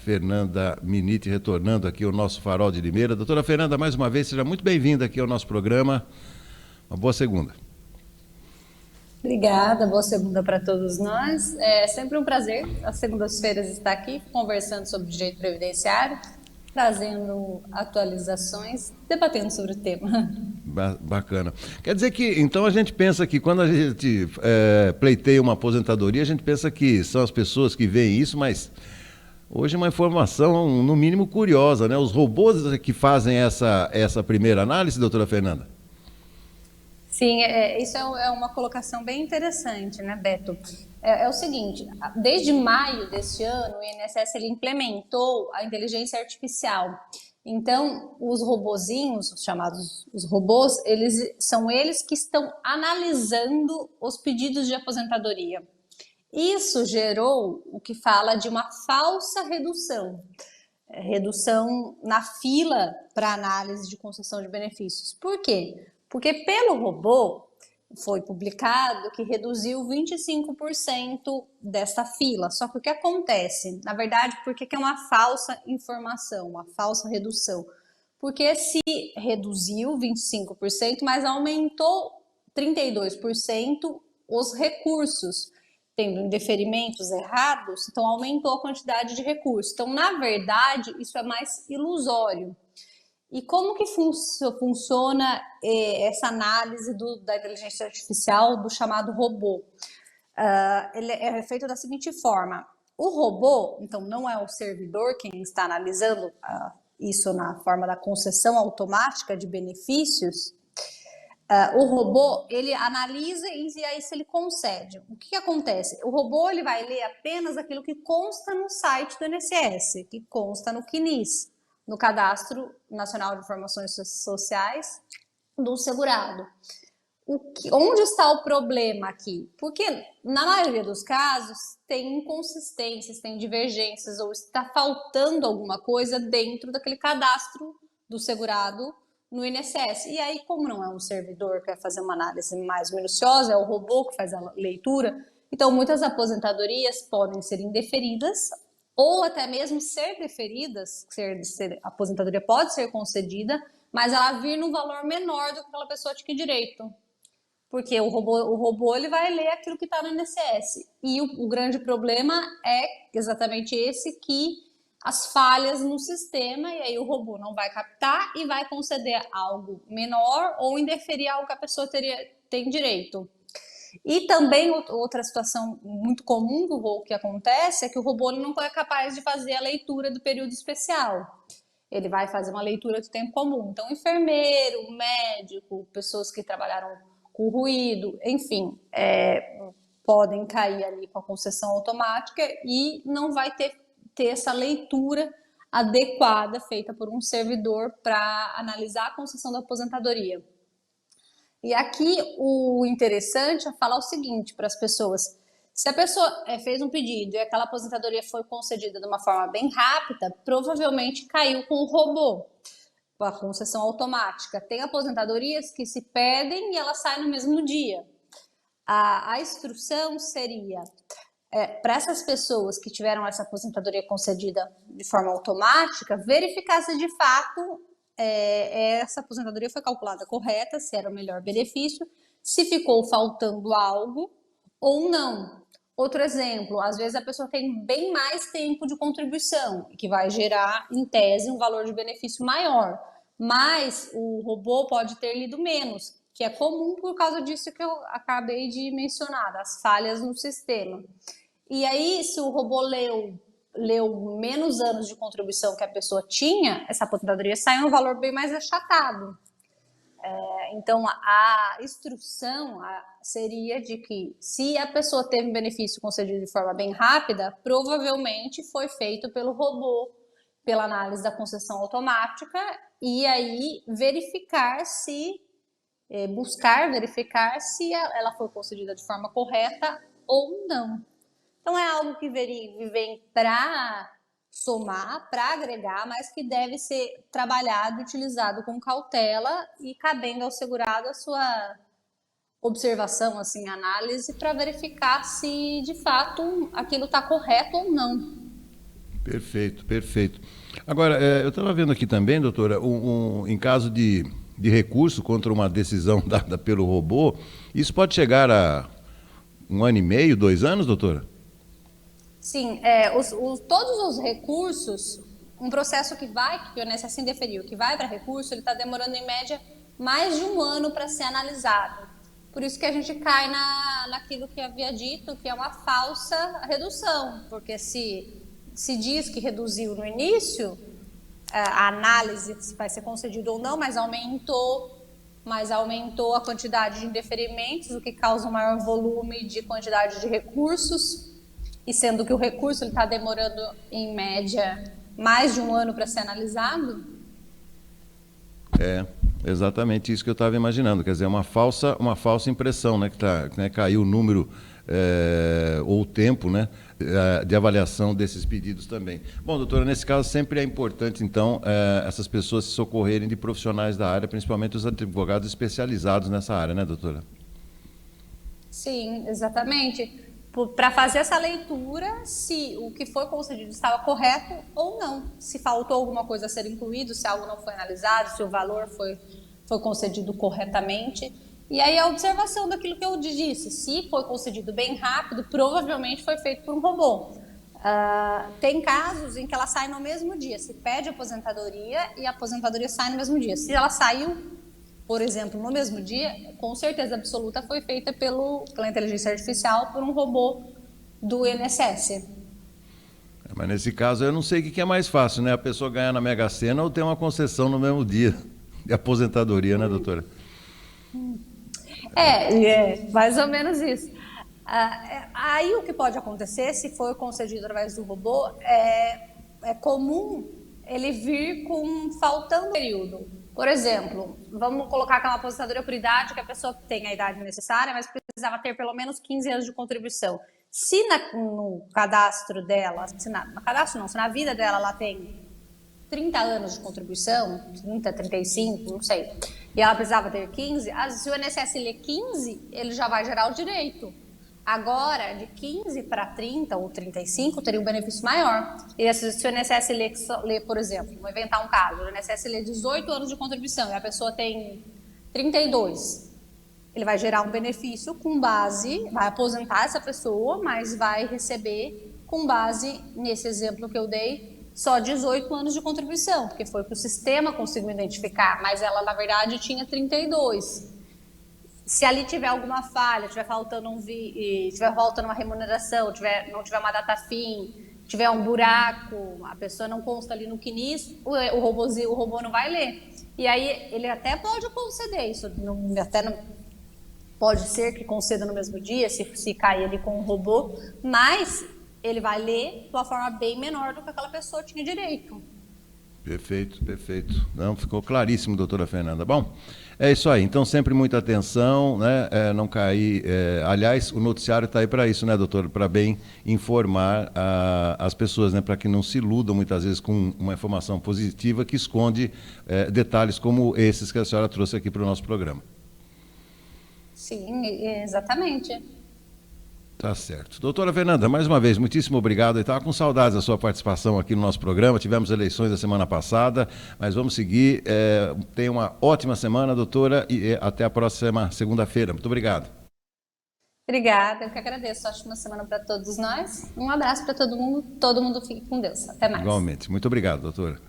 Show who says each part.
Speaker 1: Fernanda Miniti retornando aqui ao nosso Farol de Limeira. Doutora Fernanda, mais uma vez, seja muito bem-vinda aqui ao nosso programa. Uma boa segunda.
Speaker 2: Obrigada, boa segunda para todos nós. É sempre um prazer, às segundas-feiras, estar aqui conversando sobre direito previdenciário, trazendo atualizações, debatendo sobre o tema.
Speaker 1: Bacana. Quer dizer que, então, a gente pensa que quando a gente pleiteia uma aposentadoria, a gente pensa que são as pessoas que veem isso, mas hoje é uma informação, no mínimo, curiosa, né? Os robôs que fazem essa primeira análise, doutora Fernanda?
Speaker 2: Sim, isso é uma colocação bem interessante, né, Beto? É o seguinte, desde maio deste ano, o INSS ele implementou a inteligência artificial. Então, os robozinhos, os chamados os robôs, são eles que estão analisando os pedidos de aposentadoria. Isso gerou o que fala de uma falsa redução. Redução na fila para análise de concessão de benefícios. Por quê? Porque pelo robô foi publicado que reduziu 25% dessa fila. Só que o que acontece? Na verdade, por que é uma falsa informação, uma falsa redução? Porque se reduziu 25%, mas aumentou 32% os recursos, tendo indeferimentos errados, então aumentou a quantidade de recursos. Então, na verdade, isso é mais ilusório. E como que funciona essa análise da inteligência artificial do chamado robô? Ele é feito da seguinte forma: o robô, então não é o servidor quem está analisando isso na forma da concessão automática de benefícios. O robô, ele analisa e aí se ele concede. O que acontece? O robô ele vai ler apenas aquilo que consta no site do INSS, que consta no CNIS, no Cadastro Nacional de Informações Sociais do segurado. Onde está o problema aqui? Porque na maioria dos casos tem inconsistências, tem divergências ou está faltando alguma coisa dentro daquele cadastro do segurado no INSS. E aí, como não é um servidor que vai fazer uma análise mais minuciosa, é o robô que faz a leitura, então muitas aposentadorias podem ser indeferidas ou até mesmo ser deferidas, a aposentadoria pode ser concedida, mas ela vir num valor menor do que aquela pessoa tinha direito. Porque o robô ele vai ler aquilo que está no INSS. E o grande problema é exatamente esse, que as falhas no sistema, e aí o robô não vai captar e vai conceder algo menor ou indeferir algo que a pessoa tem direito. E também outra situação muito comum que acontece é que o robô não é capaz de fazer a leitura do período especial. Ele vai fazer uma leitura do tempo comum. Então, enfermeiro, médico, pessoas que trabalharam com ruído, enfim, podem cair ali com a concessão automática e não vai ter essa leitura adequada feita por um servidor para analisar a concessão da aposentadoria. E aqui o interessante é falar o seguinte para as pessoas: se a pessoa fez um pedido e aquela aposentadoria foi concedida de uma forma bem rápida, provavelmente caiu com o robô, com a concessão automática. Tem aposentadorias que se pedem e ela sai no mesmo dia. A instrução seria para essas pessoas que tiveram essa aposentadoria concedida de forma automática, verificar se de fato essa aposentadoria foi calculada correta, se era o melhor benefício, se ficou faltando algo ou não. Outro exemplo, às vezes a pessoa tem bem mais tempo de contribuição, que vai gerar, em tese, um valor de benefício maior, mas o robô pode ter lido menos, que é comum por causa disso que eu acabei de mencionar, das falhas no sistema. E aí, se o robô leu menos anos de contribuição que a pessoa tinha, essa aposentadoria sai um valor bem mais achatado. Então, a instrução seria de que, se a pessoa teve um benefício concedido de forma bem rápida, provavelmente foi feito pelo robô, pela análise da concessão automática, e aí buscar verificar se ela foi concedida de forma correta ou não. Então, é algo que vem para somar, para agregar, mas que deve ser trabalhado e utilizado com cautela e cabendo ao segurado a sua observação, assim, análise, para verificar se de fato aquilo está correto ou não.
Speaker 1: Perfeito, perfeito. Agora, eu estava vendo aqui também, doutora, em caso de recurso contra uma decisão dada pelo robô, isso pode chegar a 1 ano e meio, 2 anos, doutora?
Speaker 2: Sim, todos os recursos, um processo que o INSS indeferiu, que vai para recurso, ele está demorando em média mais de 1 ano para ser analisado. Por isso que a gente cai naquilo que havia dito, que é uma falsa redução, porque se diz que reduziu no início, a análise se vai ser concedido ou não, mas aumentou a quantidade de indeferimentos, o que causa um maior volume de quantidade de recursos, e sendo que o recurso está demorando, em média, mais de 1 ano para ser analisado.
Speaker 1: É, exatamente isso que eu estava imaginando, quer dizer, uma falsa impressão, né, né, caiu o número ou o tempo, né, de avaliação desses pedidos também. Bom, doutora, nesse caso sempre é importante, então, essas pessoas se socorrerem de profissionais da área, principalmente os advogados especializados nessa área, né, doutora?
Speaker 2: Sim, exatamente. Para fazer essa leitura, se o que foi concedido estava correto ou não, se faltou alguma coisa a ser incluído, se algo não foi analisado, se o valor foi concedido corretamente. E aí a observação daquilo que eu disse, se foi concedido bem rápido, provavelmente foi feito por um robô. Tem casos em que ela sai no mesmo dia, se pede aposentadoria e a aposentadoria sai no mesmo dia. Se ela saiu, por exemplo, no mesmo dia, com certeza absoluta foi feita pela inteligência artificial por um robô do INSS.
Speaker 1: Mas nesse caso eu não sei o que é mais fácil, né? A pessoa ganhar na Mega Sena ou ter uma concessão no mesmo dia de aposentadoria, né, doutora?
Speaker 2: Mais ou menos isso. Aí o que pode acontecer, se for concedido através do robô, é comum ele vir faltando período. Por exemplo, vamos colocar aquela aposentadoria por idade, que a pessoa tem a idade necessária, mas precisava ter pelo menos 15 anos de contribuição. Se no cadastro dela, se na vida dela ela tem 30 anos de contribuição, 30, 35, não sei, e ela precisava ter 15, se o INSS lê 15, ele já vai gerar o direito. Agora, de 15 para 30 ou 35, teria um benefício maior. E se o INSS lê, por exemplo, vou inventar um caso, o INSS lê 18 anos de contribuição e a pessoa tem 32, ele vai gerar um benefício vai aposentar essa pessoa, mas vai receber com base, nesse exemplo que eu dei, só 18 anos de contribuição, porque foi que o sistema conseguiu identificar, mas ela, na verdade, tinha 32. Se ali tiver alguma falha, tiver faltando uma remuneração, não tiver uma data fim, tiver um buraco, a pessoa não consta ali no CNIS, o robô não vai ler. E aí ele até pode conceder isso, pode ser que conceda no mesmo dia, se cair ali com o robô, mas ele vai ler de uma forma bem menor do que aquela pessoa tinha direito.
Speaker 1: Perfeito, perfeito. Não, ficou claríssimo, doutora Fernanda. Bom, é isso aí. Então, sempre muita atenção, né? Não cair. Aliás, o noticiário está aí para isso, né, doutor? Para bem informar as pessoas, né? Para que não se iludam muitas vezes com uma informação positiva que esconde detalhes como esses que a senhora trouxe aqui para o nosso programa.
Speaker 2: Sim, exatamente.
Speaker 1: Tá certo. Doutora Fernanda, mais uma vez, muitíssimo obrigado. Eu estava com saudades da sua participação aqui no nosso programa. Tivemos eleições a semana passada, mas vamos seguir. Tenha uma ótima semana, doutora, e até a próxima segunda-feira. Muito obrigado.
Speaker 2: Obrigada, eu que agradeço. Ótima semana para todos nós. Um abraço para todo mundo fique com Deus. Até mais.
Speaker 1: Igualmente. Muito obrigado, doutora.